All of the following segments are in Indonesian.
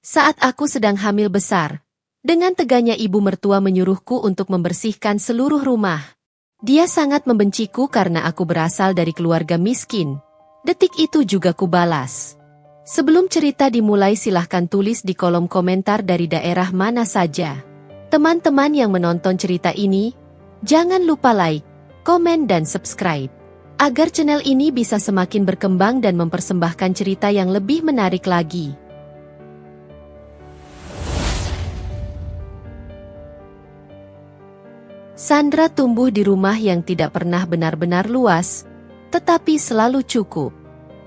Saat aku sedang hamil besar, dengan teganya ibu mertua menyuruhku untuk membersihkan seluruh rumah. Dia sangat membenciku karena aku berasal dari keluarga miskin. Detik itu juga kubalas. Sebelum cerita dimulai silahkan tulis di kolom komentar dari daerah mana saja. Teman-teman yang menonton cerita ini, jangan lupa like, komen dan subscribe. Agar channel ini bisa semakin berkembang dan mempersembahkan cerita yang lebih menarik lagi. Sandra tumbuh di rumah yang tidak pernah benar-benar luas, tetapi selalu cukup.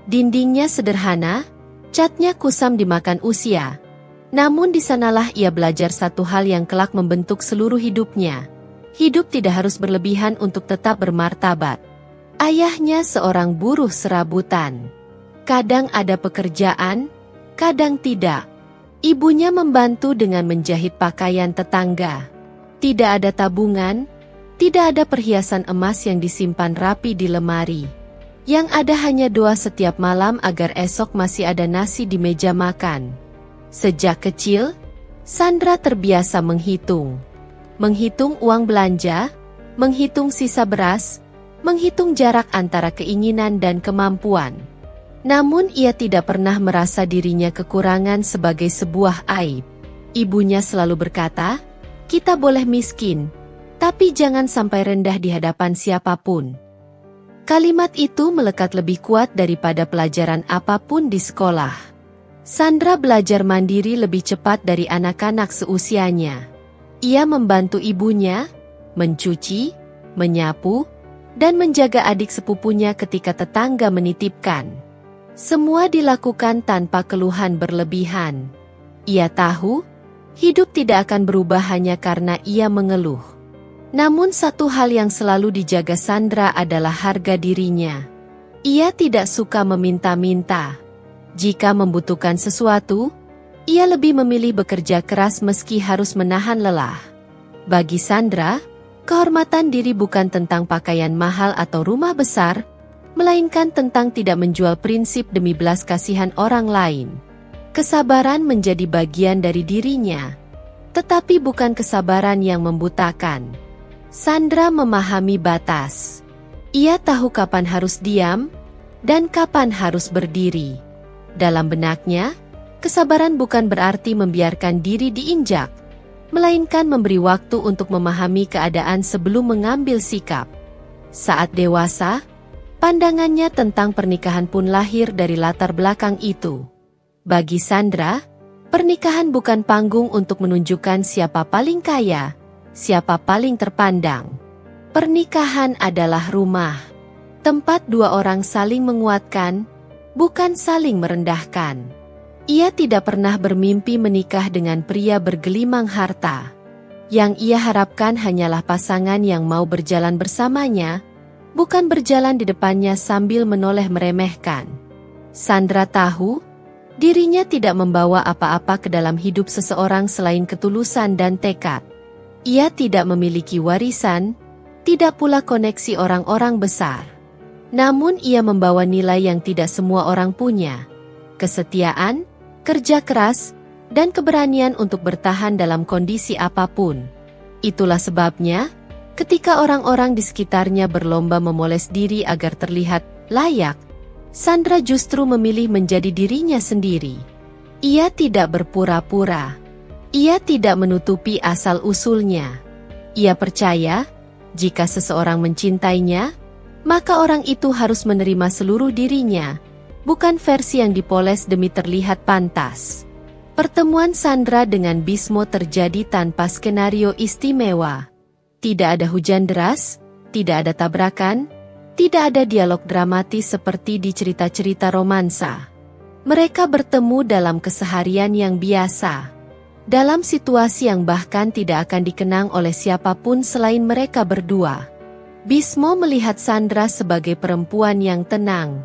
Dindingnya sederhana, catnya kusam dimakan usia. Namun di sanalah ia belajar satu hal yang kelak membentuk seluruh hidupnya. Hidup tidak harus berlebihan untuk tetap bermartabat. Ayahnya seorang buruh serabutan. Kadang ada pekerjaan, kadang tidak. Ibunya membantu dengan menjahit pakaian tetangga. Tidak ada tabungan, tidak ada perhiasan emas yang disimpan rapi di lemari. Yang ada hanya doa setiap malam agar esok masih ada nasi di meja makan. Sejak kecil, Sandra terbiasa menghitung. Menghitung uang belanja, menghitung sisa beras, menghitung jarak antara keinginan dan kemampuan. Namun ia tidak pernah merasa dirinya kekurangan sebagai sebuah aib. Ibunya selalu berkata, "Kita boleh miskin, tapi jangan sampai rendah di hadapan siapapun." Kalimat itu melekat lebih kuat daripada pelajaran apapun di sekolah. Sandra belajar mandiri lebih cepat dari anak-anak seusianya. Ia membantu ibunya, mencuci, menyapu, dan menjaga adik sepupunya ketika tetangga menitipkan. Semua dilakukan tanpa keluhan berlebihan. Ia tahu, hidup tidak akan berubah hanya karena ia mengeluh. Namun satu hal yang selalu dijaga Sandra adalah harga dirinya. Ia tidak suka meminta-minta. Jika membutuhkan sesuatu, ia lebih memilih bekerja keras meski harus menahan lelah. Bagi Sandra, kehormatan diri bukan tentang pakaian mahal atau rumah besar, melainkan tentang tidak menjual prinsip demi belas kasihan orang lain. Kesabaran menjadi bagian dari dirinya, tetapi bukan kesabaran yang membutakan. Sandra memahami batas. Ia tahu kapan harus diam, dan kapan harus berdiri. Dalam benaknya, kesabaran bukan berarti membiarkan diri diinjak, melainkan memberi waktu untuk memahami keadaan sebelum mengambil sikap. Saat dewasa, pandangannya tentang pernikahan pun lahir dari latar belakang itu. Bagi Sandra, pernikahan bukan panggung untuk menunjukkan siapa paling kaya, siapa paling terpandang. Pernikahan adalah rumah, tempat dua orang saling menguatkan, bukan saling merendahkan. Ia tidak pernah bermimpi menikah dengan pria bergelimang harta. Yang ia harapkan hanyalah pasangan yang mau berjalan bersamanya, bukan berjalan di depannya sambil menoleh meremehkan. Sandra tahu, dirinya tidak membawa apa-apa ke dalam hidup seseorang selain ketulusan dan tekad. Ia tidak memiliki warisan, tidak pula koneksi orang-orang besar. Namun ia membawa nilai yang tidak semua orang punya. Kesetiaan, kerja keras, dan keberanian untuk bertahan dalam kondisi apapun. Itulah sebabnya, ketika orang-orang di sekitarnya berlomba memoles diri agar terlihat layak, Sandra justru memilih menjadi dirinya sendiri. Ia tidak berpura-pura. Ia tidak menutupi asal-usulnya. Ia percaya, jika seseorang mencintainya, maka orang itu harus menerima seluruh dirinya, bukan versi yang dipoles demi terlihat pantas. Pertemuan Sandra dengan Bismo terjadi tanpa skenario istimewa. Tidak ada hujan deras, tidak ada tabrakan, tidak ada dialog dramatis seperti di cerita-cerita romansa. Mereka bertemu dalam keseharian yang biasa, dalam situasi yang bahkan tidak akan dikenang oleh siapapun selain mereka berdua. Bismo melihat Sandra sebagai perempuan yang tenang,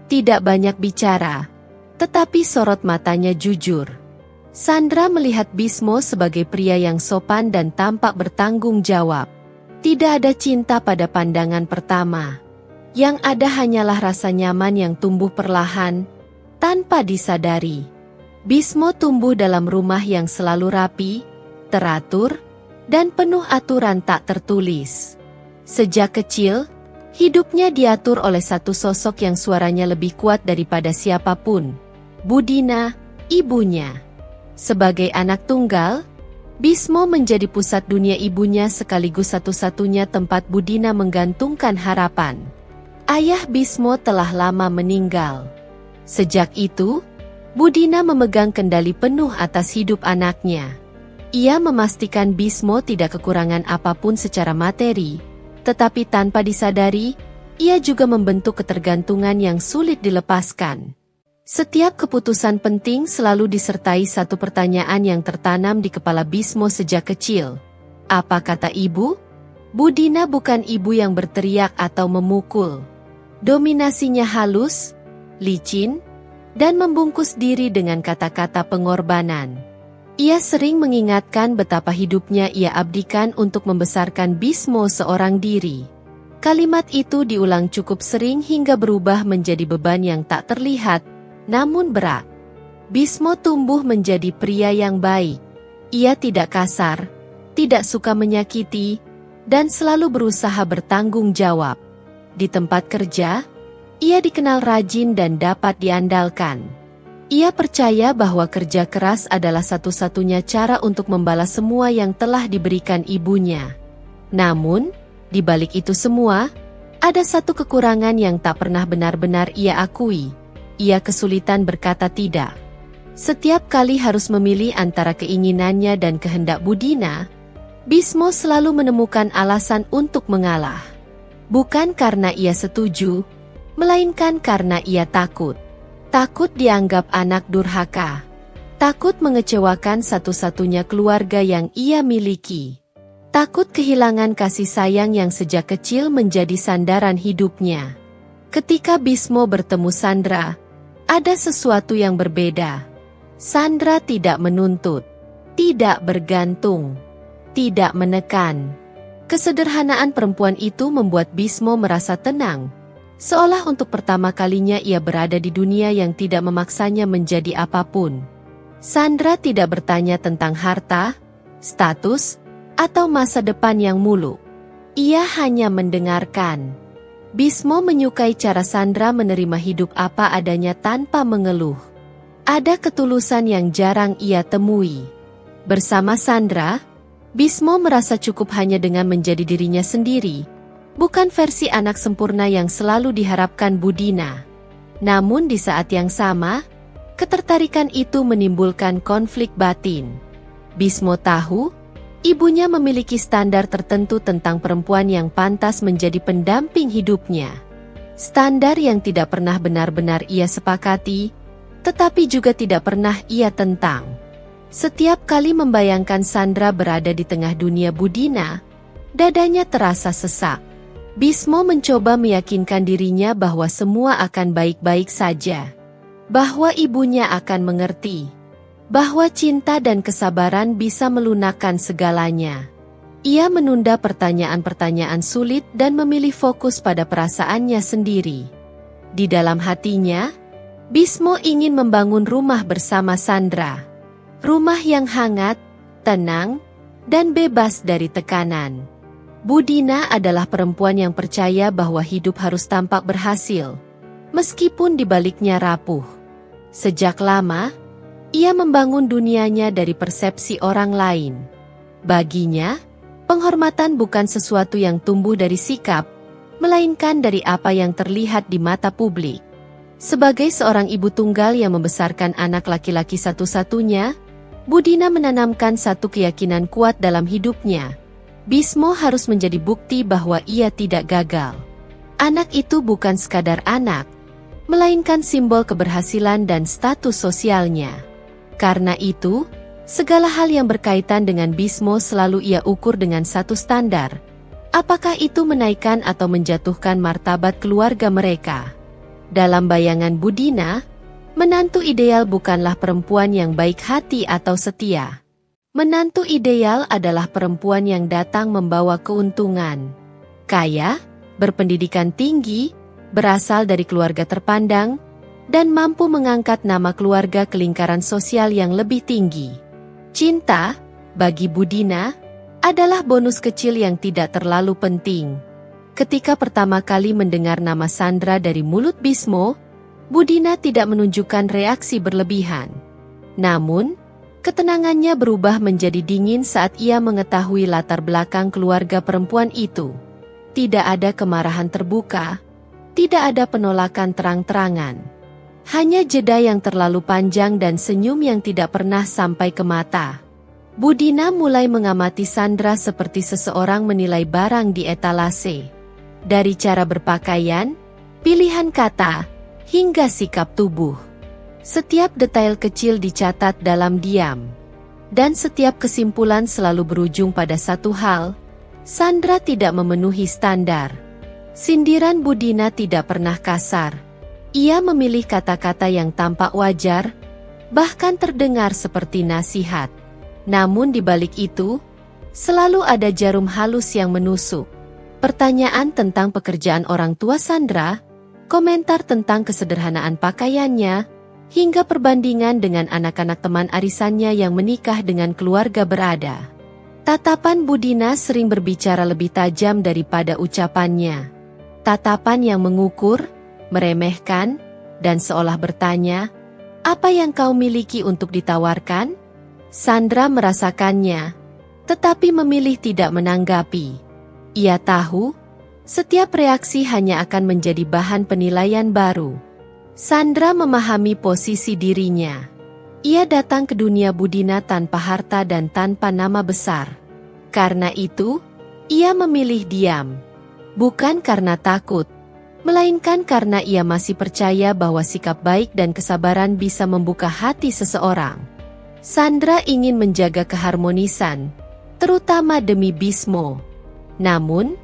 tidak banyak bicara, tetapi sorot matanya jujur. Sandra melihat Bismo sebagai pria yang sopan dan tampak bertanggung jawab. Tidak ada cinta pada pandangan pertama. Yang ada hanyalah rasa nyaman yang tumbuh perlahan, tanpa disadari. Bismo tumbuh dalam rumah yang selalu rapi, teratur, dan penuh aturan tak tertulis. Sejak kecil, hidupnya diatur oleh satu sosok yang suaranya lebih kuat daripada siapapun, Budina, ibunya. Sebagai anak tunggal, Bismo menjadi pusat dunia ibunya sekaligus satu-satunya tempat Budina menggantungkan harapan. Ayah Bismo telah lama meninggal. Sejak itu, Budina memegang kendali penuh atas hidup anaknya. Ia memastikan Bismo tidak kekurangan apapun secara materi, tetapi tanpa disadari, ia juga membentuk ketergantungan yang sulit dilepaskan. Setiap keputusan penting selalu disertai satu pertanyaan yang tertanam di kepala Bismo sejak kecil. Apa kata ibu? Budina bukan ibu yang berteriak atau memukul. Dominasinya halus, licin, dan membungkus diri dengan kata-kata pengorbanan. Ia sering mengingatkan betapa hidupnya ia abdikan untuk membesarkan Bismo seorang diri. Kalimat itu diulang cukup sering hingga berubah menjadi beban yang tak terlihat, namun berat. Bismo tumbuh menjadi pria yang baik. Ia tidak kasar, tidak suka menyakiti, dan selalu berusaha bertanggung jawab. Di tempat kerja, ia dikenal rajin dan dapat diandalkan. Ia percaya bahwa kerja keras adalah satu-satunya cara untuk membalas semua yang telah diberikan ibunya. Namun, di balik itu semua, ada satu kekurangan yang tak pernah benar-benar ia akui. Ia kesulitan berkata tidak. Setiap kali harus memilih antara keinginannya dan kehendak Budina, Bismo selalu menemukan alasan untuk mengalah. Bukan karena ia setuju, melainkan karena ia takut. Takut dianggap anak durhaka. Takut mengecewakan satu-satunya keluarga yang ia miliki. Takut kehilangan kasih sayang yang sejak kecil menjadi sandaran hidupnya. Ketika Bismo bertemu Sandra, ada sesuatu yang berbeda. Sandra tidak menuntut, tidak bergantung, tidak menekan. Kesederhanaan perempuan itu membuat Bismo merasa tenang, seolah untuk pertama kalinya ia berada di dunia yang tidak memaksanya menjadi apapun. Sandra tidak bertanya tentang harta, status, atau masa depan yang muluk. Ia hanya mendengarkan. Bismo menyukai cara Sandra menerima hidup apa adanya tanpa mengeluh. Ada ketulusan yang jarang ia temui. Bersama Sandra, Bismo merasa cukup hanya dengan menjadi dirinya sendiri, bukan versi anak sempurna yang selalu diharapkan Budina. Namun di saat yang sama, ketertarikan itu menimbulkan konflik batin. Bismo tahu, ibunya memiliki standar tertentu tentang perempuan yang pantas menjadi pendamping hidupnya. Standar yang tidak pernah benar-benar ia sepakati, tetapi juga tidak pernah ia tentang. Setiap kali membayangkan Sandra berada di tengah dunia Budina, dadanya terasa sesak. Bismo mencoba meyakinkan dirinya bahwa semua akan baik-baik saja. Bahwa ibunya akan mengerti. Bahwa cinta dan kesabaran bisa melunakkan segalanya. Ia menunda pertanyaan-pertanyaan sulit dan memilih fokus pada perasaannya sendiri. Di dalam hatinya, Bismo ingin membangun rumah bersama Sandra. Rumah yang hangat, tenang, dan bebas dari tekanan. Budina adalah perempuan yang percaya bahwa hidup harus tampak berhasil, meskipun di baliknya rapuh. Sejak lama, ia membangun dunianya dari persepsi orang lain. Baginya, penghormatan bukan sesuatu yang tumbuh dari sikap, melainkan dari apa yang terlihat di mata publik. Sebagai seorang ibu tunggal yang membesarkan anak laki-laki satu-satunya, Budina menanamkan satu keyakinan kuat dalam hidupnya. Bismo harus menjadi bukti bahwa ia tidak gagal. Anak itu bukan sekadar anak, melainkan simbol keberhasilan dan status sosialnya. Karena itu, segala hal yang berkaitan dengan Bismo selalu ia ukur dengan satu standar. Apakah itu menaikkan atau menjatuhkan martabat keluarga mereka? Dalam bayangan Budina, menantu ideal bukanlah perempuan yang baik hati atau setia. Menantu ideal adalah perempuan yang datang membawa keuntungan. Kaya, berpendidikan tinggi, berasal dari keluarga terpandang, dan mampu mengangkat nama keluarga ke lingkaran sosial yang lebih tinggi. Cinta, bagi Budina, adalah bonus kecil yang tidak terlalu penting. Ketika pertama kali mendengar nama Sandra dari mulut Bismo, Budina tidak menunjukkan reaksi berlebihan. Namun, ketenangannya berubah menjadi dingin saat ia mengetahui latar belakang keluarga perempuan itu. Tidak ada kemarahan terbuka, tidak ada penolakan terang-terangan. Hanya jeda yang terlalu panjang dan senyum yang tidak pernah sampai ke mata. Budina mulai mengamati Sandra seperti seseorang menilai barang di etalase. Dari cara berpakaian, pilihan kata, hingga sikap tubuh. Setiap detail kecil dicatat dalam diam. Dan setiap kesimpulan selalu berujung pada satu hal, Sandra tidak memenuhi standar. Sindiran Budina tidak pernah kasar. Ia memilih kata-kata yang tampak wajar, bahkan terdengar seperti nasihat. Namun di balik itu, selalu ada jarum halus yang menusuk. Pertanyaan tentang pekerjaan orang tua Sandra, komentar tentang kesederhanaan pakaiannya, hingga perbandingan dengan anak-anak teman arisannya yang menikah dengan keluarga berada. Tatapan Budina sering berbicara lebih tajam daripada ucapannya. Tatapan yang mengukur, meremehkan, dan seolah bertanya, "Apa yang kau miliki untuk ditawarkan?" Sandra merasakannya, tetapi memilih tidak menanggapi. Ia tahu, setiap reaksi hanya akan menjadi bahan penilaian baru. Sandra memahami posisi dirinya. Ia datang ke dunia Budina tanpa harta dan tanpa nama besar. Karena itu, ia memilih diam. Bukan karena takut, melainkan karena ia masih percaya bahwa sikap baik dan kesabaran bisa membuka hati seseorang. Sandra ingin menjaga keharmonisan, terutama demi Bismo. Namun,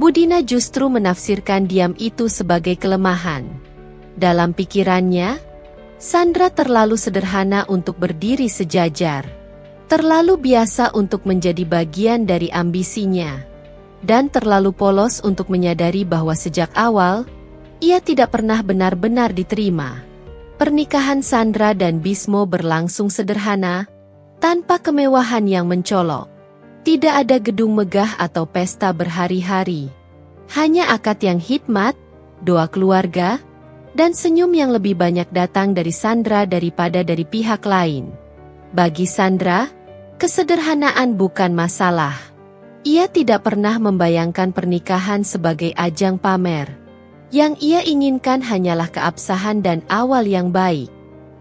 Budina justru menafsirkan diam itu sebagai kelemahan. Dalam pikirannya, Sandra terlalu sederhana untuk berdiri sejajar. Terlalu biasa untuk menjadi bagian dari ambisinya. Dan terlalu polos untuk menyadari bahwa sejak awal, ia tidak pernah benar-benar diterima. Pernikahan Sandra dan Bismo berlangsung sederhana, tanpa kemewahan yang mencolok. Tidak ada gedung megah atau pesta berhari-hari. Hanya akad yang hikmat, doa keluarga, dan senyum yang lebih banyak datang dari Sandra daripada dari pihak lain. Bagi Sandra, kesederhanaan bukan masalah. Ia tidak pernah membayangkan pernikahan sebagai ajang pamer. Yang ia inginkan hanyalah keabsahan dan awal yang baik.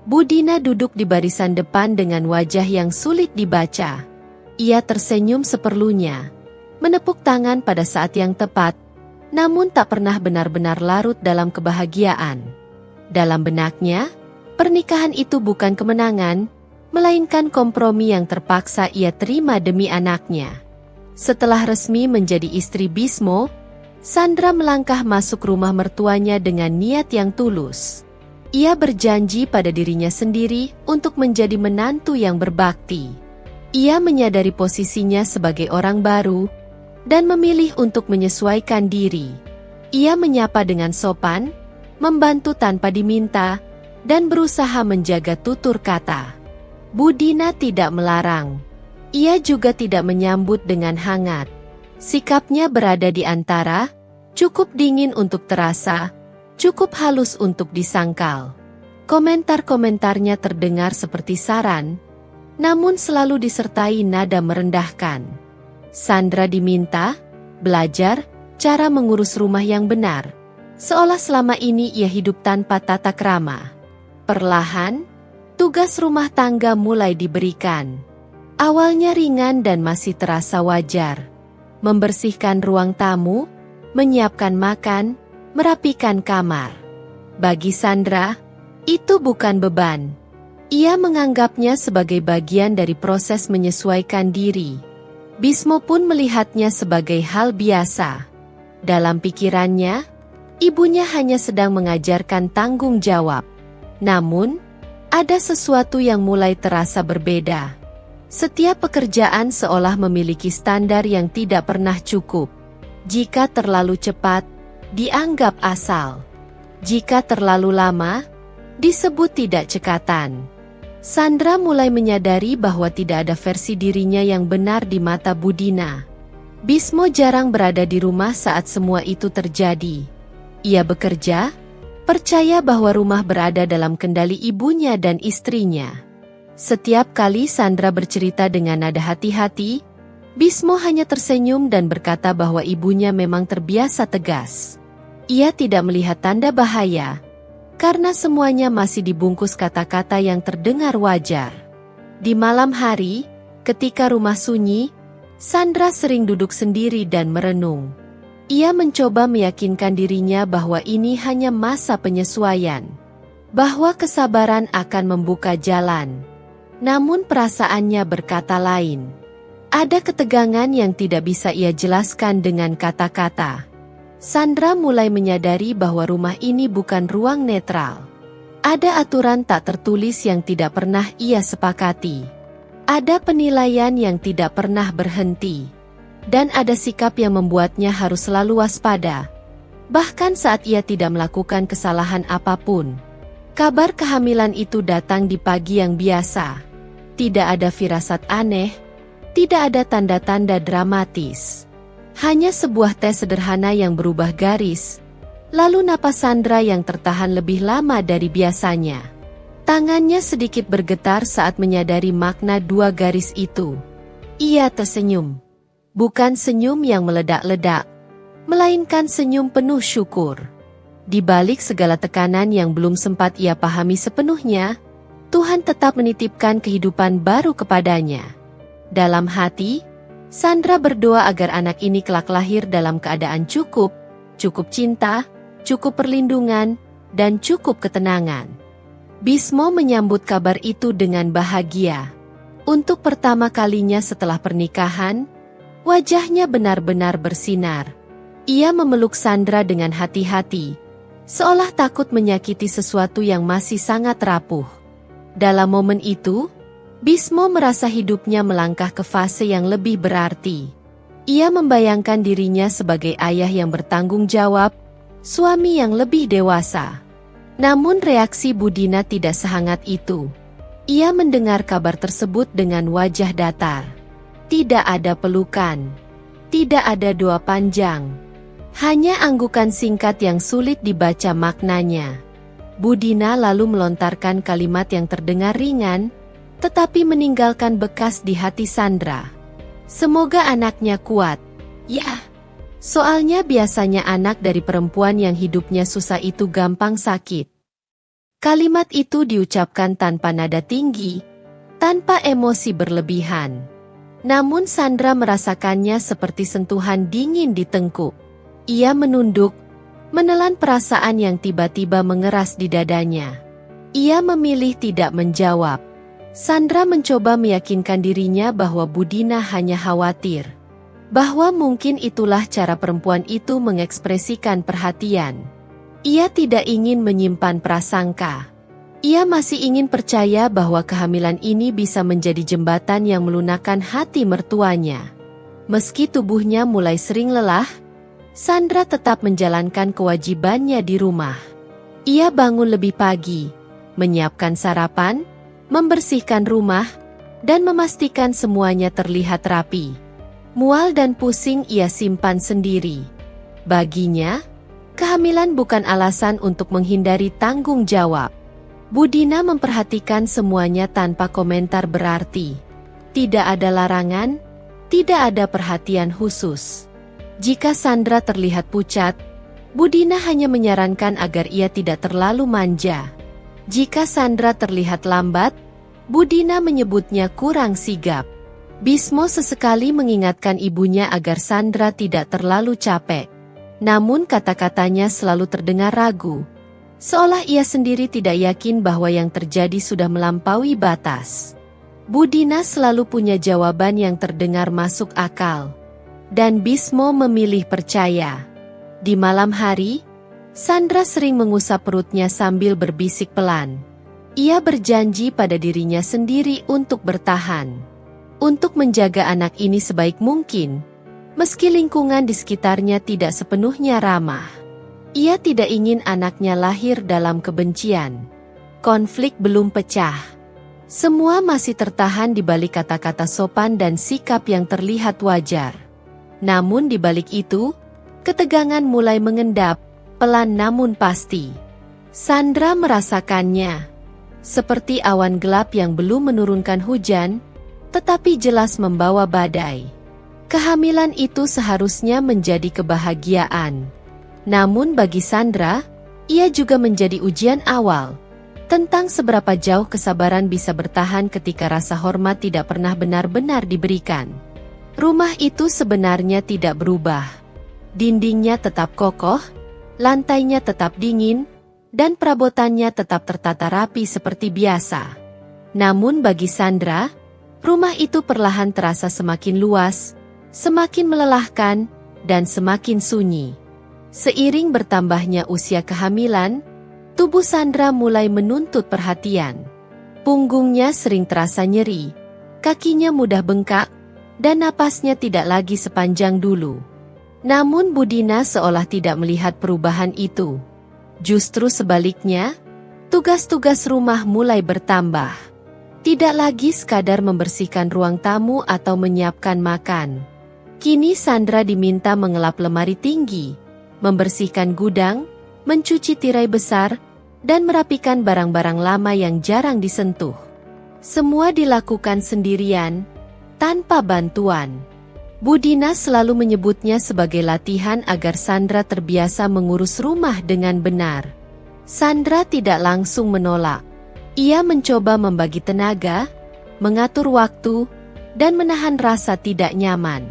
Budina duduk di barisan depan dengan wajah yang sulit dibaca. Ia tersenyum seperlunya, menepuk tangan pada saat yang tepat, namun tak pernah benar-benar larut dalam kebahagiaan. Dalam benaknya, pernikahan itu bukan kemenangan, melainkan kompromi yang terpaksa ia terima demi anaknya. Setelah resmi menjadi istri Bismo, Sandra melangkah masuk rumah mertuanya dengan niat yang tulus. Ia berjanji pada dirinya sendiri untuk menjadi menantu yang berbakti. Ia menyadari posisinya sebagai orang baru, dan memilih untuk menyesuaikan diri. Ia menyapa dengan sopan, membantu tanpa diminta, dan berusaha menjaga tutur kata. Budina tidak melarang. Ia juga tidak menyambut dengan hangat. Sikapnya berada di antara, cukup dingin untuk terasa, cukup halus untuk disangkal. Komentar-komentarnya terdengar seperti saran, namun selalu disertai nada merendahkan. Sandra diminta belajar cara mengurus rumah yang benar, seolah selama ini ia hidup tanpa tata krama. Perlahan, tugas rumah tangga mulai diberikan. Awalnya ringan dan masih terasa wajar. Membersihkan ruang tamu, menyiapkan makan, merapikan kamar. Bagi Sandra, itu bukan beban. Ia menganggapnya sebagai bagian dari proses menyesuaikan diri. Bismo pun melihatnya sebagai hal biasa. Dalam pikirannya, ibunya hanya sedang mengajarkan tanggung jawab. Namun, ada sesuatu yang mulai terasa berbeda. Setiap pekerjaan seolah memiliki standar yang tidak pernah cukup. Jika terlalu cepat, dianggap asal. Jika terlalu lama, disebut tidak cekatan. Sandra mulai menyadari bahwa tidak ada versi dirinya yang benar di mata Budina. Bismo jarang berada di rumah saat semua itu terjadi. Ia bekerja, percaya bahwa rumah berada dalam kendali ibunya dan istrinya. Setiap kali Sandra bercerita dengan nada hati-hati, Bismo hanya tersenyum dan berkata bahwa ibunya memang terbiasa tegas. Ia tidak melihat tanda bahaya, karena semuanya masih dibungkus kata-kata yang terdengar wajar. Di malam hari, ketika rumah sunyi, Sandra sering duduk sendiri dan merenung. Ia mencoba meyakinkan dirinya bahwa ini hanya masa penyesuaian, bahwa kesabaran akan membuka jalan. Namun perasaannya berkata lain. Ada ketegangan yang tidak bisa ia jelaskan dengan kata-kata. Sandra mulai menyadari bahwa rumah ini bukan ruang netral. Ada aturan tak tertulis yang tidak pernah ia sepakati. Ada penilaian yang tidak pernah berhenti. Dan ada sikap yang membuatnya harus selalu waspada. Bahkan saat ia tidak melakukan kesalahan apapun. Kabar kehamilan itu datang di pagi yang biasa. Tidak ada firasat aneh. Tidak ada tanda-tanda dramatis. Hanya sebuah tes sederhana yang berubah garis, lalu napas Sandra yang tertahan lebih lama dari biasanya. Tangannya sedikit bergetar saat menyadari makna dua garis itu. Ia tersenyum. Bukan senyum yang meledak-ledak, melainkan senyum penuh syukur. Di balik segala tekanan yang belum sempat ia pahami sepenuhnya, Tuhan tetap menitipkan kehidupan baru kepadanya. Dalam hati, Sandra berdoa agar anak ini kelak lahir dalam keadaan cukup cinta, cukup perlindungan, dan cukup ketenangan. Bismo menyambut kabar itu dengan bahagia. Untuk pertama kalinya setelah pernikahan, wajahnya benar-benar bersinar. Ia memeluk Sandra dengan hati-hati, seolah takut menyakiti sesuatu yang masih sangat rapuh. Dalam momen itu, Bismo merasa hidupnya melangkah ke fase yang lebih berarti. Ia membayangkan dirinya sebagai ayah yang bertanggung jawab, suami yang lebih dewasa. Namun reaksi Budina tidak sehangat itu. Ia mendengar kabar tersebut dengan wajah datar. Tidak ada pelukan. Tidak ada doa panjang. Hanya anggukan singkat yang sulit dibaca maknanya. Budina lalu melontarkan kalimat yang terdengar ringan, tetapi meninggalkan bekas di hati Sandra. Semoga anaknya kuat. Ya, soalnya biasanya anak dari perempuan yang hidupnya susah itu gampang sakit. Kalimat itu diucapkan tanpa nada tinggi, tanpa emosi berlebihan. Namun Sandra merasakannya seperti sentuhan dingin di tengkuk. Ia menunduk, menelan perasaan yang tiba-tiba mengeras di dadanya. Ia memilih tidak menjawab. Sandra mencoba meyakinkan dirinya bahwa Budina hanya khawatir. Bahwa mungkin itulah cara perempuan itu mengekspresikan perhatian. Ia tidak ingin menyimpan prasangka. Ia masih ingin percaya bahwa kehamilan ini bisa menjadi jembatan yang melunakkan hati mertuanya. Meski tubuhnya mulai sering lelah, Sandra tetap menjalankan kewajibannya di rumah. Ia bangun lebih pagi, menyiapkan sarapan, membersihkan rumah, dan memastikan semuanya terlihat rapi. Mual dan pusing ia simpan sendiri. Baginya, kehamilan bukan alasan untuk menghindari tanggung jawab. Budina memperhatikan semuanya tanpa komentar berarti. Tidak ada larangan, tidak ada perhatian khusus. Jika Sandra terlihat pucat, Budina hanya menyarankan agar ia tidak terlalu manja. Jika Sandra terlihat lambat, Budina menyebutnya kurang sigap. Bismo sesekali mengingatkan ibunya agar Sandra tidak terlalu capek. Namun kata-katanya selalu terdengar ragu. Seolah ia sendiri tidak yakin bahwa yang terjadi sudah melampaui batas. Budina selalu punya jawaban yang terdengar masuk akal. Dan Bismo memilih percaya. Di malam hari, Sandra sering mengusap perutnya sambil berbisik pelan. Ia berjanji pada dirinya sendiri untuk bertahan. Untuk menjaga anak ini sebaik mungkin, meski lingkungan di sekitarnya tidak sepenuhnya ramah. Ia tidak ingin anaknya lahir dalam kebencian. Konflik belum pecah. Semua masih tertahan di balik kata-kata sopan dan sikap yang terlihat wajar. Namun di balik itu, ketegangan mulai mengendap, pelan namun pasti. Sandra merasakannya. Seperti awan gelap yang belum menurunkan hujan, tetapi jelas membawa badai. Kehamilan itu seharusnya menjadi kebahagiaan. Namun bagi Sandra, ia juga menjadi ujian awal. Tentang seberapa jauh kesabaran bisa bertahan ketika rasa hormat tidak pernah benar-benar diberikan. Rumah itu sebenarnya tidak berubah. Dindingnya tetap kokoh, lantainya tetap dingin, dan perabotannya tetap tertata rapi seperti biasa. Namun bagi Sandra, rumah itu perlahan terasa semakin luas, semakin melelahkan, dan semakin sunyi. Seiring bertambahnya usia kehamilan, tubuh Sandra mulai menuntut perhatian. Punggungnya sering terasa nyeri, kakinya mudah bengkak, dan napasnya tidak lagi sepanjang dulu. Namun Budina seolah tidak melihat perubahan itu. Justru sebaliknya, tugas-tugas rumah mulai bertambah. Tidak lagi sekadar membersihkan ruang tamu atau menyiapkan makan. Kini Sandra diminta mengelap lemari tinggi, membersihkan gudang, mencuci tirai besar, dan merapikan barang-barang lama yang jarang disentuh. Semua dilakukan sendirian, tanpa bantuan. Budina selalu menyebutnya sebagai latihan agar Sandra terbiasa mengurus rumah dengan benar. Sandra tidak langsung menolak. Ia mencoba membagi tenaga, mengatur waktu, dan menahan rasa tidak nyaman.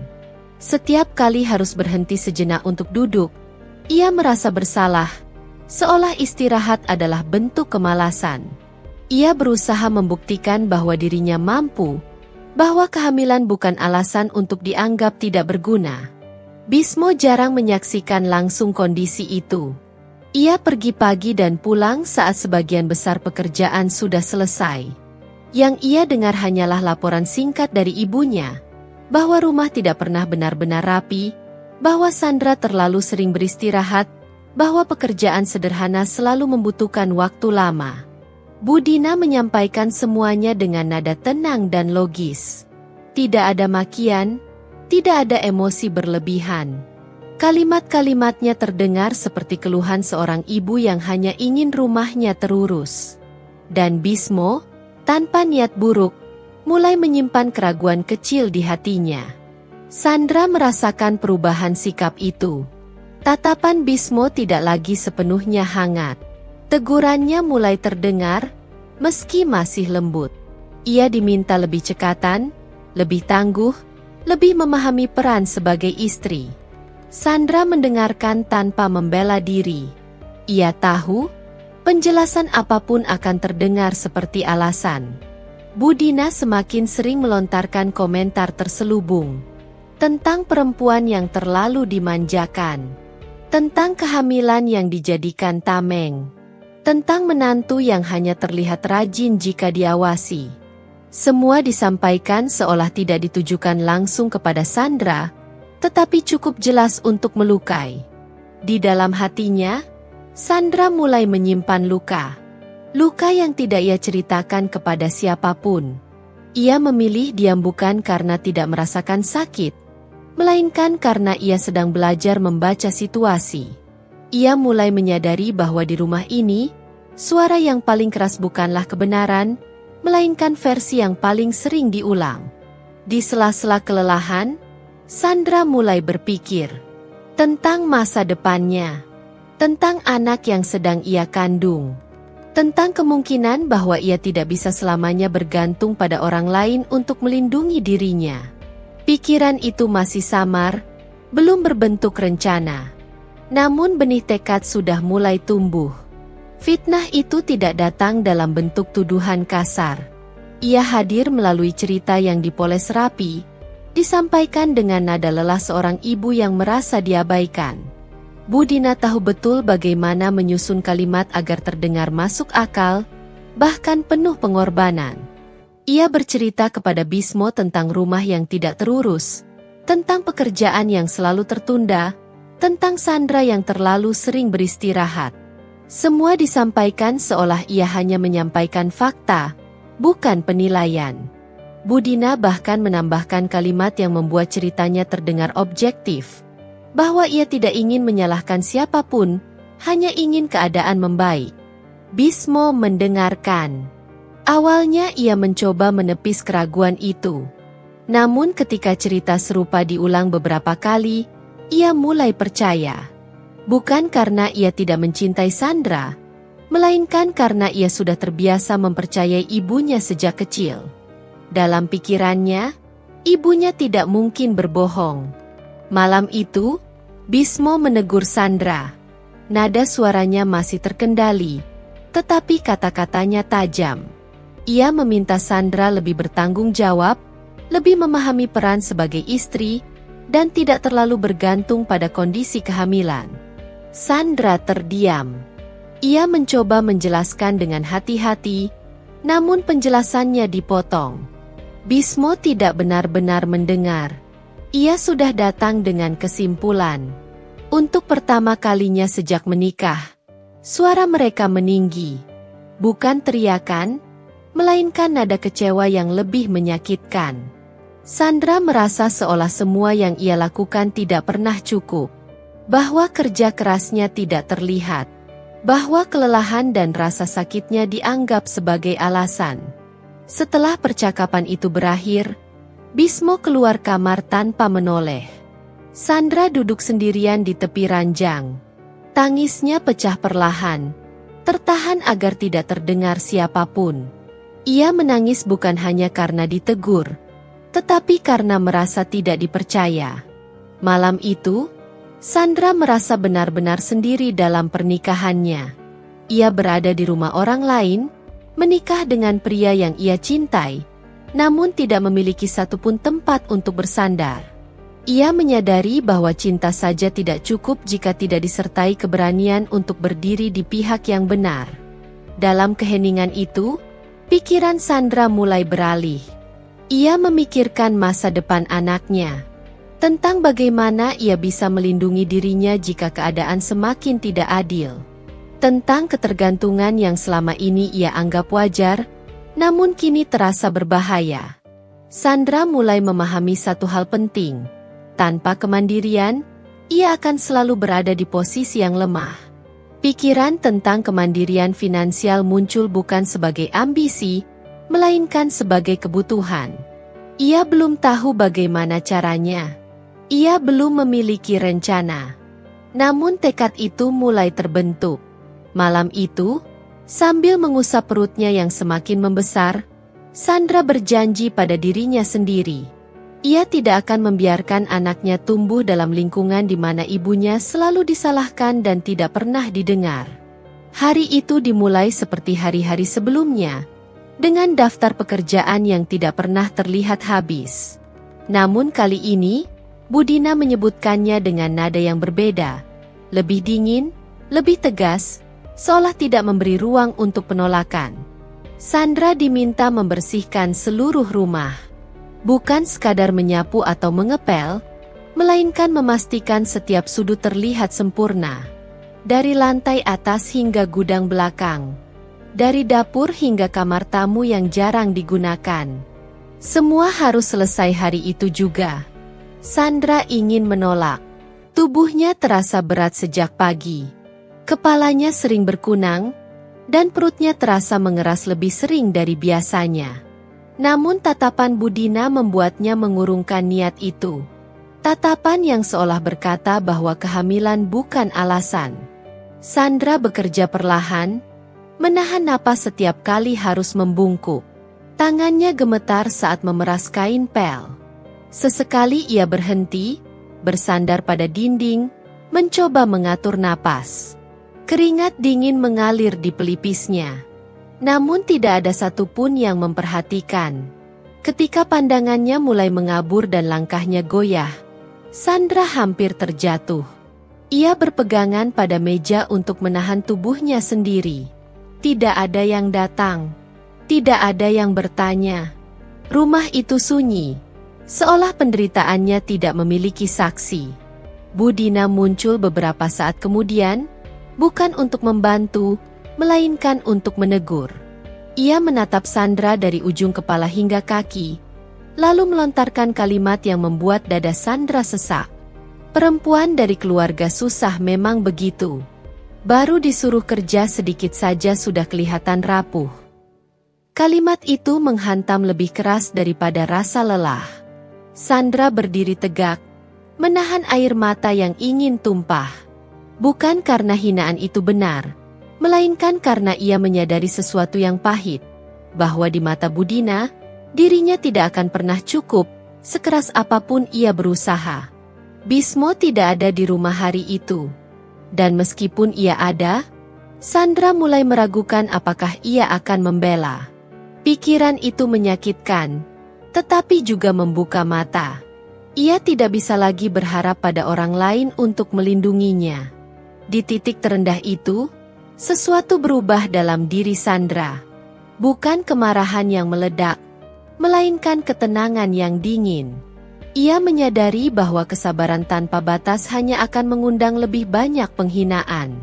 Setiap kali harus berhenti sejenak untuk duduk, ia merasa bersalah, seolah istirahat adalah bentuk kemalasan. Ia berusaha membuktikan bahwa dirinya mampu, bahwa kehamilan bukan alasan untuk dianggap tidak berguna. Bismo jarang menyaksikan langsung kondisi itu. Ia pergi pagi dan pulang saat sebagian besar pekerjaan sudah selesai. Yang ia dengar hanyalah laporan singkat dari ibunya, bahwa rumah tidak pernah benar-benar rapi, bahwa Sandra terlalu sering beristirahat, bahwa pekerjaan sederhana selalu membutuhkan waktu lama. Budina menyampaikan semuanya dengan nada tenang dan logis. Tidak ada makian, tidak ada emosi berlebihan. Kalimat-kalimatnya terdengar seperti keluhan seorang ibu yang hanya ingin rumahnya terurus. Dan Bismo, tanpa niat buruk, mulai menyimpan keraguan kecil di hatinya. Sandra merasakan perubahan sikap itu. Tatapan Bismo tidak lagi sepenuhnya hangat. Tegurannya mulai terdengar, meski masih lembut. Ia diminta lebih cekatan, lebih tangguh, lebih memahami peran sebagai istri. Sandra mendengarkan tanpa membela diri. Ia tahu, penjelasan apapun akan terdengar seperti alasan. Budina semakin sering melontarkan komentar terselubung. Tentang perempuan yang terlalu dimanjakan. Tentang kehamilan yang dijadikan tameng. Tentang menantu yang hanya terlihat rajin jika diawasi. Semua disampaikan seolah tidak ditujukan langsung kepada Sandra, tetapi cukup jelas untuk melukai. Di dalam hatinya, Sandra mulai menyimpan luka. Luka yang tidak ia ceritakan kepada siapapun. Ia memilih diam bukan karena tidak merasakan sakit, melainkan karena ia sedang belajar membaca situasi. Ia mulai menyadari bahwa di rumah ini, suara yang paling keras bukanlah kebenaran, melainkan versi yang paling sering diulang. Di sela-sela kelelahan, Sandra mulai berpikir tentang masa depannya, tentang anak yang sedang ia kandung, tentang kemungkinan bahwa ia tidak bisa selamanya bergantung pada orang lain untuk melindungi dirinya. Pikiran itu masih samar, belum berbentuk rencana. Namun benih tekad sudah mulai tumbuh. Fitnah itu tidak datang dalam bentuk tuduhan kasar. Ia hadir melalui cerita yang dipoles rapi, disampaikan dengan nada lelah seorang ibu yang merasa diabaikan. Budina tahu betul bagaimana menyusun kalimat agar terdengar masuk akal, bahkan penuh pengorbanan. Ia bercerita kepada Bismo tentang rumah yang tidak terurus, tentang pekerjaan yang selalu tertunda, tentang Sandra yang terlalu sering beristirahat. Semua disampaikan seolah ia hanya menyampaikan fakta, bukan penilaian. Bu Dina bahkan menambahkan kalimat yang membuat ceritanya terdengar objektif, bahwa ia tidak ingin menyalahkan siapapun, hanya ingin keadaan membaik. Bismo mendengarkan. Awalnya ia mencoba menepis keraguan itu. Namun ketika cerita serupa diulang beberapa kali, ia mulai percaya. Bukan karena ia tidak mencintai Sandra, melainkan karena ia sudah terbiasa mempercayai ibunya sejak kecil. Dalam pikirannya, ibunya tidak mungkin berbohong. Malam itu, Bismo menegur Sandra. Nada suaranya masih terkendali, tetapi kata-katanya tajam. Ia meminta Sandra lebih bertanggung jawab, lebih memahami peran sebagai istri, dan tidak terlalu bergantung pada kondisi kehamilan. Sandra terdiam. Ia mencoba menjelaskan dengan hati-hati, namun penjelasannya dipotong. Bismo tidak benar-benar mendengar. Ia sudah datang dengan kesimpulan. Untuk pertama kalinya sejak menikah, suara mereka meninggi. Bukan teriakan, melainkan nada kecewa yang lebih menyakitkan. Sandra merasa seolah semua yang ia lakukan tidak pernah cukup. Bahwa kerja kerasnya tidak terlihat. Bahwa kelelahan dan rasa sakitnya dianggap sebagai alasan. Setelah percakapan itu berakhir, Bismo keluar kamar tanpa menoleh. Sandra duduk sendirian di tepi ranjang. Tangisnya pecah perlahan, tertahan agar tidak terdengar siapapun. Ia menangis bukan hanya karena ditegur, tetapi karena merasa tidak dipercaya. Malam itu, Sandra merasa benar-benar sendiri dalam pernikahannya. Ia berada di rumah orang lain, menikah dengan pria yang ia cintai, namun tidak memiliki satupun tempat untuk bersandar. Ia menyadari bahwa cinta saja tidak cukup jika tidak disertai keberanian untuk berdiri di pihak yang benar. Dalam keheningan itu, pikiran Sandra mulai beralih. Ia memikirkan masa depan anaknya. Tentang bagaimana ia bisa melindungi dirinya jika keadaan semakin tidak adil. Tentang ketergantungan yang selama ini ia anggap wajar, namun kini terasa berbahaya. Sandra mulai memahami satu hal penting. Tanpa kemandirian, ia akan selalu berada di posisi yang lemah. Pikiran tentang kemandirian finansial muncul bukan sebagai ambisi, melainkan sebagai kebutuhan. Ia belum tahu bagaimana caranya. Ia belum memiliki rencana. Namun tekad itu mulai terbentuk. Malam itu, sambil mengusap perutnya yang semakin membesar, Sandra berjanji pada dirinya sendiri. Ia tidak akan membiarkan anaknya tumbuh dalam lingkungan di mana ibunya selalu disalahkan dan tidak pernah didengar. Hari itu dimulai seperti hari-hari sebelumnya, dengan daftar pekerjaan yang tidak pernah terlihat habis. Namun kali ini, Bu Dina menyebutkannya dengan nada yang berbeda, lebih dingin, lebih tegas, seolah tidak memberi ruang untuk penolakan. Sandra diminta membersihkan seluruh rumah. Bukan sekadar menyapu atau mengepel, melainkan memastikan setiap sudut terlihat sempurna. Dari lantai atas hingga gudang belakang. Dari dapur hingga kamar tamu yang jarang digunakan. Semua harus selesai hari itu juga. Sandra ingin menolak. Tubuhnya terasa berat sejak pagi. Kepalanya sering berkunang, dan perutnya terasa mengeras lebih sering dari biasanya. Namun tatapan Bu Dina membuatnya mengurungkan niat itu. Tatapan yang seolah berkata bahwa kehamilan bukan alasan. Sandra bekerja perlahan, menahan napas setiap kali harus membungkuk. Tangannya gemetar saat memeras kain pel. Sesekali ia berhenti, bersandar pada dinding, mencoba mengatur napas. Keringat dingin mengalir di pelipisnya. Namun tidak ada satupun yang memperhatikan. Ketika pandangannya mulai mengabur dan langkahnya goyah, Sandra hampir terjatuh. Ia berpegangan pada meja untuk menahan tubuhnya sendiri. Tidak ada yang datang. Tidak ada yang bertanya. Rumah itu sunyi. Seolah penderitaannya tidak memiliki saksi. Bu Dina muncul beberapa saat kemudian, bukan untuk membantu, melainkan untuk menegur. Ia menatap Sandra dari ujung kepala hingga kaki, lalu melontarkan kalimat yang membuat dada Sandra sesak. Perempuan dari keluarga susah memang begitu. Baru disuruh kerja sedikit saja sudah kelihatan rapuh. Kalimat itu menghantam lebih keras daripada rasa lelah. Sandra berdiri tegak, menahan air mata yang ingin tumpah. Bukan karena hinaan itu benar, melainkan karena ia menyadari sesuatu yang pahit, bahwa di mata Budina, dirinya tidak akan pernah cukup, sekeras apapun ia berusaha. Bismo tidak ada di rumah hari itu. Dan meskipun ia ada, Sandra mulai meragukan apakah ia akan membela. Pikiran itu menyakitkan, tetapi juga membuka mata. Ia tidak bisa lagi berharap pada orang lain untuk melindunginya. Di titik terendah itu, sesuatu berubah dalam diri Sandra. Bukan kemarahan yang meledak, melainkan ketenangan yang dingin. Ia menyadari bahwa kesabaran tanpa batas hanya akan mengundang lebih banyak penghinaan.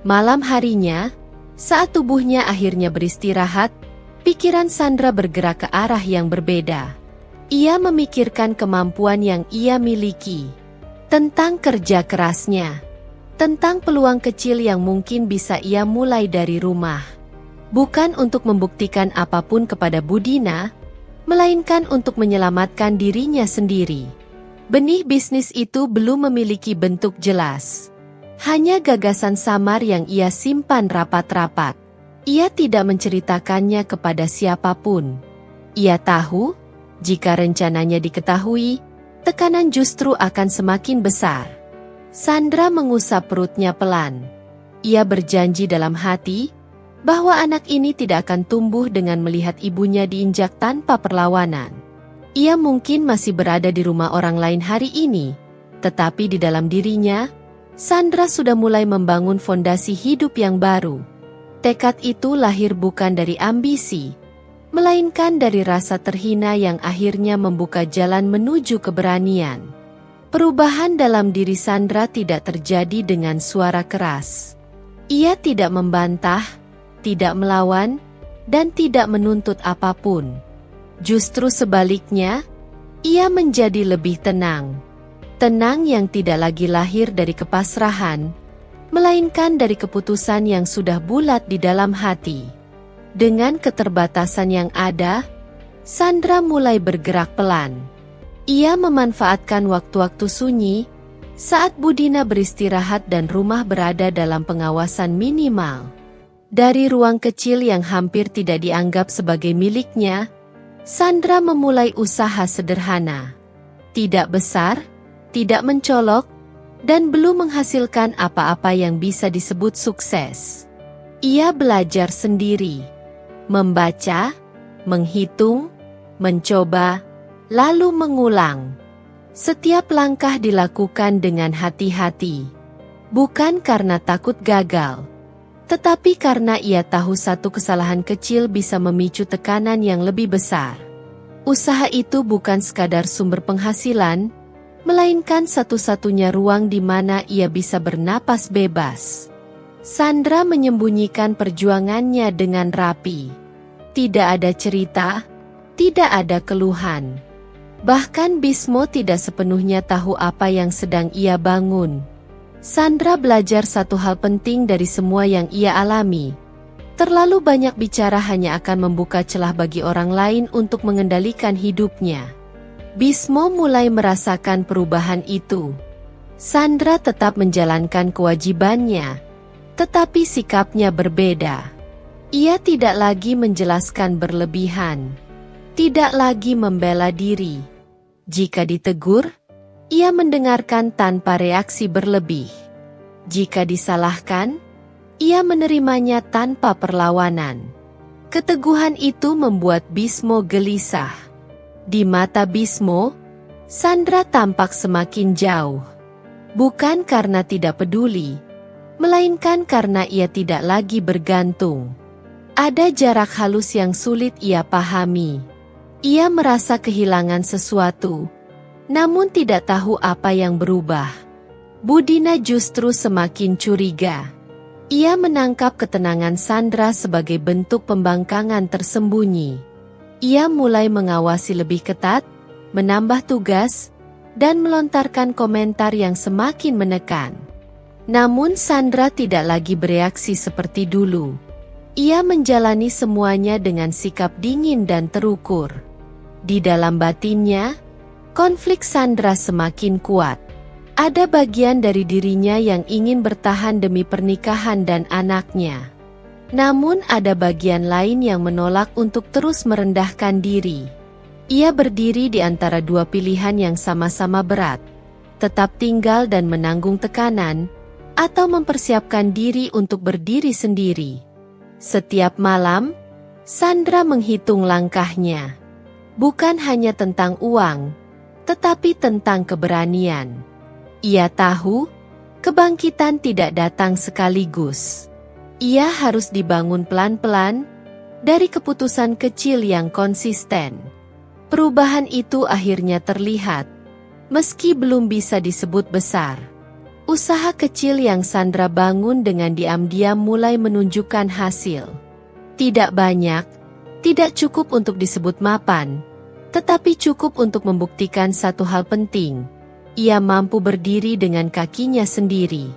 Malam harinya, saat tubuhnya akhirnya beristirahat, pikiran Sandra bergerak ke arah yang berbeda. Ia memikirkan kemampuan yang ia miliki, tentang kerja kerasnya, tentang peluang kecil yang mungkin bisa ia mulai dari rumah. Bukan untuk membuktikan apapun kepada Budina, melainkan untuk menyelamatkan dirinya sendiri. Benih bisnis itu belum memiliki bentuk jelas. Hanya gagasan samar yang ia simpan rapat-rapat. Ia tidak menceritakannya kepada siapapun. Ia tahu, jika rencananya diketahui, tekanan justru akan semakin besar. Sandra mengusap perutnya pelan. Ia berjanji dalam hati, bahwa anak ini tidak akan tumbuh dengan melihat ibunya diinjak tanpa perlawanan. Ia mungkin masih berada di rumah orang lain hari ini, tetapi di dalam dirinya, Sandra sudah mulai membangun fondasi hidup yang baru. Tekad itu lahir bukan dari ambisi, melainkan dari rasa terhina yang akhirnya membuka jalan menuju keberanian. Perubahan dalam diri Sandra tidak terjadi dengan suara keras. Ia tidak membantah, tidak melawan, dan tidak menuntut apapun. Justru sebaliknya, ia menjadi lebih tenang. Tenang yang tidak lagi lahir dari kepasrahan, melainkan dari keputusan yang sudah bulat di dalam hati. Dengan keterbatasan yang ada, Sandra mulai bergerak pelan. Ia memanfaatkan waktu-waktu sunyi, saat Budina beristirahat dan rumah berada dalam pengawasan minimal. Dari ruang kecil yang hampir tidak dianggap sebagai miliknya, Sandra memulai usaha sederhana. Tidak besar, tidak mencolok, dan belum menghasilkan apa-apa yang bisa disebut sukses. Ia belajar sendiri, membaca, menghitung, mencoba, lalu mengulang. Setiap langkah dilakukan dengan hati-hati, bukan karena takut gagal, tetapi karena ia tahu satu kesalahan kecil bisa memicu tekanan yang lebih besar. Usaha itu bukan sekadar sumber penghasilan, melainkan satu-satunya ruang di mana ia bisa bernapas bebas. Sandra menyembunyikan perjuangannya dengan rapi. Tidak ada cerita, tidak ada keluhan. Bahkan Bismo tidak sepenuhnya tahu apa yang sedang ia bangun. Sandra belajar satu hal penting dari semua yang ia alami. Terlalu banyak bicara hanya akan membuka celah bagi orang lain untuk mengendalikan hidupnya. Bismo mulai merasakan perubahan itu. Sandra tetap menjalankan kewajibannya, tetapi sikapnya berbeda. Ia tidak lagi menjelaskan berlebihan, tidak lagi membela diri. Jika ditegur, ia mendengarkan tanpa reaksi berlebih. Jika disalahkan, ia menerimanya tanpa perlawanan. Keteguhan itu membuat Bismo gelisah. Di mata Bismo, Sandra tampak semakin jauh. Bukan karena tidak peduli, melainkan karena ia tidak lagi bergantung. Ada jarak halus yang sulit ia pahami. Ia merasa kehilangan sesuatu, namun tidak tahu apa yang berubah. Budina justru semakin curiga. Ia menangkap ketenangan Sandra sebagai bentuk pembangkangan tersembunyi. Ia mulai mengawasi lebih ketat, menambah tugas, dan melontarkan komentar yang semakin menekan. Namun Sandra tidak lagi bereaksi seperti dulu. Ia menjalani semuanya dengan sikap dingin dan terukur. Di dalam batinnya, konflik Sandra semakin kuat. Ada bagian dari dirinya yang ingin bertahan demi pernikahan dan anaknya. Namun ada bagian lain yang menolak untuk terus merendahkan diri. Ia berdiri di antara dua pilihan yang sama-sama berat. Tetap tinggal dan menanggung tekanan, atau mempersiapkan diri untuk berdiri sendiri. Setiap malam, Sandra menghitung langkahnya. Bukan hanya tentang uang, tetapi tentang keberanian. Ia tahu, kebangkitan tidak datang sekaligus. Ia harus dibangun pelan-pelan, dari keputusan kecil yang konsisten. Perubahan itu akhirnya terlihat, meski belum bisa disebut besar. Usaha kecil yang Sandra bangun dengan diam-diam mulai menunjukkan hasil. Tidak banyak, tidak cukup untuk disebut mapan, tetapi cukup untuk membuktikan satu hal penting. Ia mampu berdiri dengan kakinya sendiri.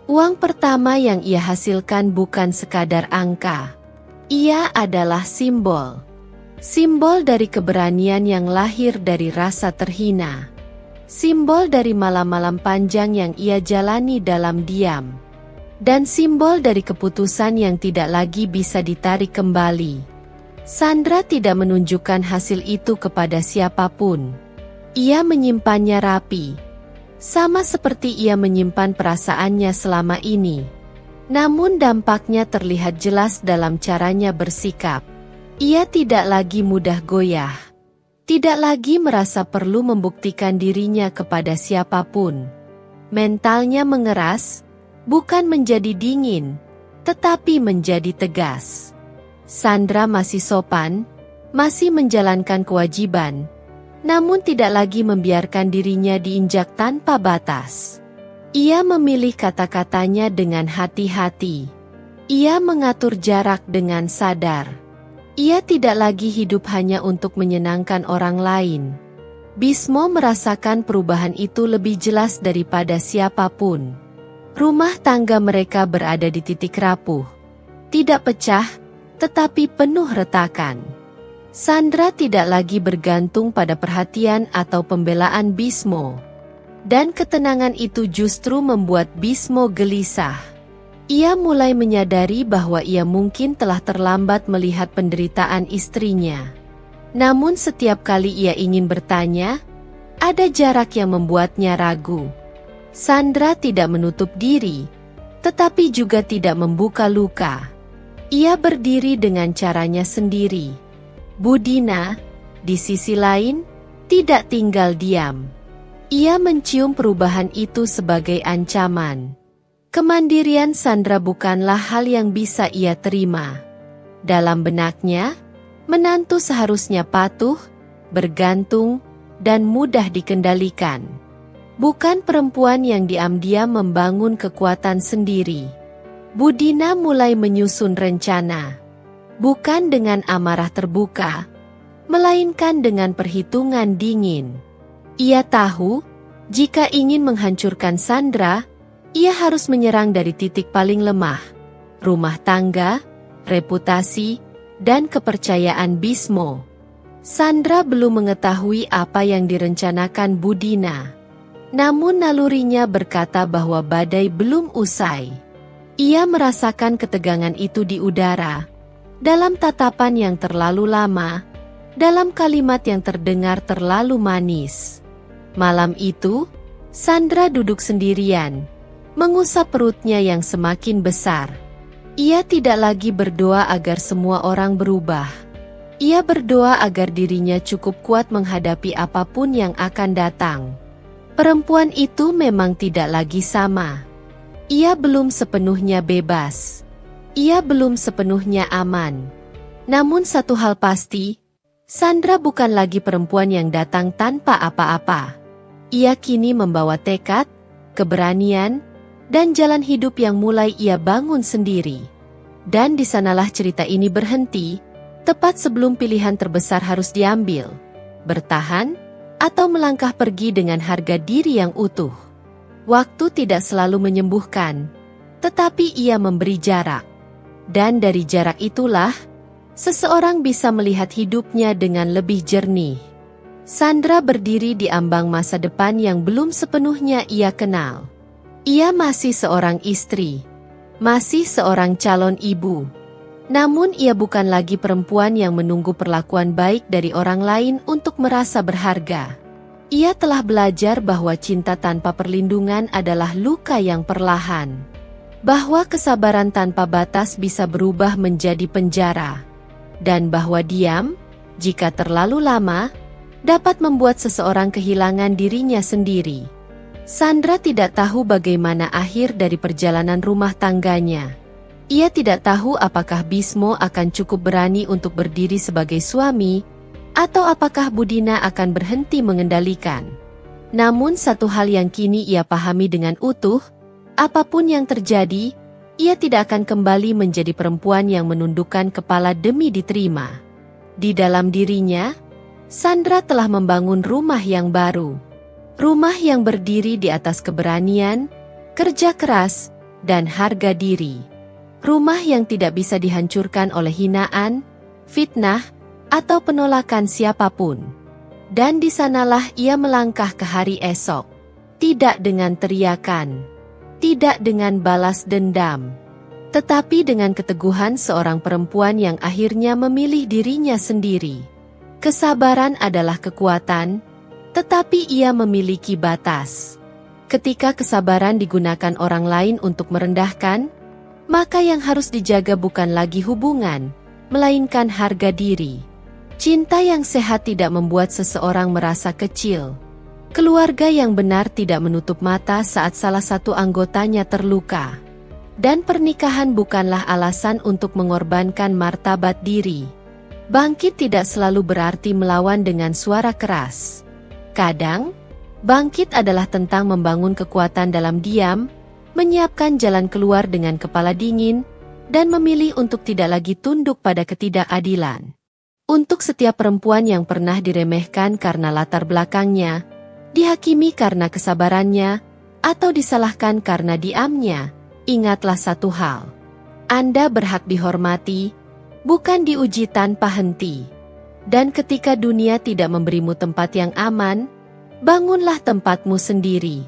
Uang pertama yang ia hasilkan bukan sekadar angka. Ia adalah simbol. Simbol dari keberanian yang lahir dari rasa terhina. Simbol dari malam-malam panjang yang ia jalani dalam diam. Dan simbol dari keputusan yang tidak lagi bisa ditarik kembali. Sandra tidak menunjukkan hasil itu kepada siapapun. Ia menyimpannya rapi, sama seperti ia menyimpan perasaannya selama ini. Namun dampaknya terlihat jelas dalam caranya bersikap. Ia tidak lagi mudah goyah. Tidak lagi merasa perlu membuktikan dirinya kepada siapapun. Mentalnya mengeras, bukan menjadi dingin, tetapi menjadi tegas. Sandra masih sopan, masih menjalankan kewajiban, namun tidak lagi membiarkan dirinya diinjak tanpa batas. Ia memilih kata-katanya dengan hati-hati. Ia mengatur jarak dengan sadar. Ia tidak lagi hidup hanya untuk menyenangkan orang lain. Bismo merasakan perubahan itu lebih jelas daripada siapapun. Rumah tangga mereka berada di titik rapuh. Tidak pecah, tetapi penuh retakan. Sandra tidak lagi bergantung pada perhatian atau pembelaan Bismo. Dan ketenangan itu justru membuat Bismo gelisah. Ia mulai menyadari bahwa ia mungkin telah terlambat melihat penderitaan istrinya. Namun setiap kali ia ingin bertanya, ada jarak yang membuatnya ragu. Sandra tidak menutup diri, tetapi juga tidak membuka luka. Ia berdiri dengan caranya sendiri. Budina, di sisi lain, tidak tinggal diam. Ia mencium perubahan itu sebagai ancaman. Kemandirian Sandra bukanlah hal yang bisa ia terima. Dalam benaknya, menantu seharusnya patuh, bergantung, dan mudah dikendalikan. Bukan perempuan yang diam-diam membangun kekuatan sendiri. Budina mulai menyusun rencana. Bukan dengan amarah terbuka, melainkan dengan perhitungan dingin. Ia tahu, jika ingin menghancurkan Sandra, ia harus menyerang dari titik paling lemah, rumah tangga, reputasi, dan kepercayaan Bismo. Sandra belum mengetahui apa yang direncanakan Budina. Namun nalurinya berkata bahwa badai belum usai. Ia merasakan ketegangan itu di udara, dalam tatapan yang terlalu lama, dalam kalimat yang terdengar terlalu manis. Malam itu, Sandra duduk sendirian, mengusap perutnya yang semakin besar. Ia tidak lagi berdoa agar semua orang berubah. Ia berdoa agar dirinya cukup kuat menghadapi apapun yang akan datang. Perempuan itu memang tidak lagi sama. Ia belum sepenuhnya bebas. Ia belum sepenuhnya aman. Namun satu hal pasti, Sandra bukan lagi perempuan yang datang tanpa apa-apa. Ia kini membawa tekad, keberanian, dan jalan hidup yang mulai ia bangun sendiri. Dan di sanalah cerita ini berhenti, tepat sebelum pilihan terbesar harus diambil, bertahan, atau melangkah pergi dengan harga diri yang utuh. Waktu tidak selalu menyembuhkan, tetapi ia memberi jarak. Dan dari jarak itulah, seseorang bisa melihat hidupnya dengan lebih jernih. Sandra berdiri di ambang masa depan yang belum sepenuhnya ia kenal. Ia masih seorang istri, masih seorang calon ibu. Namun ia bukan lagi perempuan yang menunggu perlakuan baik dari orang lain untuk merasa berharga. Ia telah belajar bahwa cinta tanpa perlindungan adalah luka yang perlahan. Bahwa kesabaran tanpa batas bisa berubah menjadi penjara. Dan bahwa diam, jika terlalu lama, dapat membuat seseorang kehilangan dirinya sendiri. Sandra tidak tahu bagaimana akhir dari perjalanan rumah tangganya. Ia tidak tahu apakah Bismo akan cukup berani untuk berdiri sebagai suami, atau apakah Budina akan berhenti mengendalikan. Namun satu hal yang kini ia pahami dengan utuh, apapun yang terjadi, ia tidak akan kembali menjadi perempuan yang menundukkan kepala demi diterima. Di dalam dirinya, Sandra telah membangun rumah yang baru. Rumah yang berdiri di atas keberanian, kerja keras, dan harga diri. Rumah yang tidak bisa dihancurkan oleh hinaan, fitnah, atau penolakan siapapun. Dan di sanalah ia melangkah ke hari esok. Tidak dengan teriakan, tidak dengan balas dendam, tetapi dengan keteguhan seorang perempuan yang akhirnya memilih dirinya sendiri. Kesabaran adalah kekuatan, tetapi ia memiliki batas. Ketika kesabaran digunakan orang lain untuk merendahkan, maka yang harus dijaga bukan lagi hubungan, melainkan harga diri. Cinta yang sehat tidak membuat seseorang merasa kecil. Keluarga yang benar tidak menutup mata saat salah satu anggotanya terluka. Dan pernikahan bukanlah alasan untuk mengorbankan martabat diri. Bangkit tidak selalu berarti melawan dengan suara keras. Kadang, bangkit adalah tentang membangun kekuatan dalam diam, menyiapkan jalan keluar dengan kepala dingin, dan memilih untuk tidak lagi tunduk pada ketidakadilan. Untuk setiap perempuan yang pernah diremehkan karena latar belakangnya, dihakimi karena kesabarannya, atau disalahkan karena diamnya, ingatlah satu hal. Anda berhak dihormati, bukan diuji tanpa henti. Dan ketika dunia tidak memberimu tempat yang aman, bangunlah tempatmu sendiri.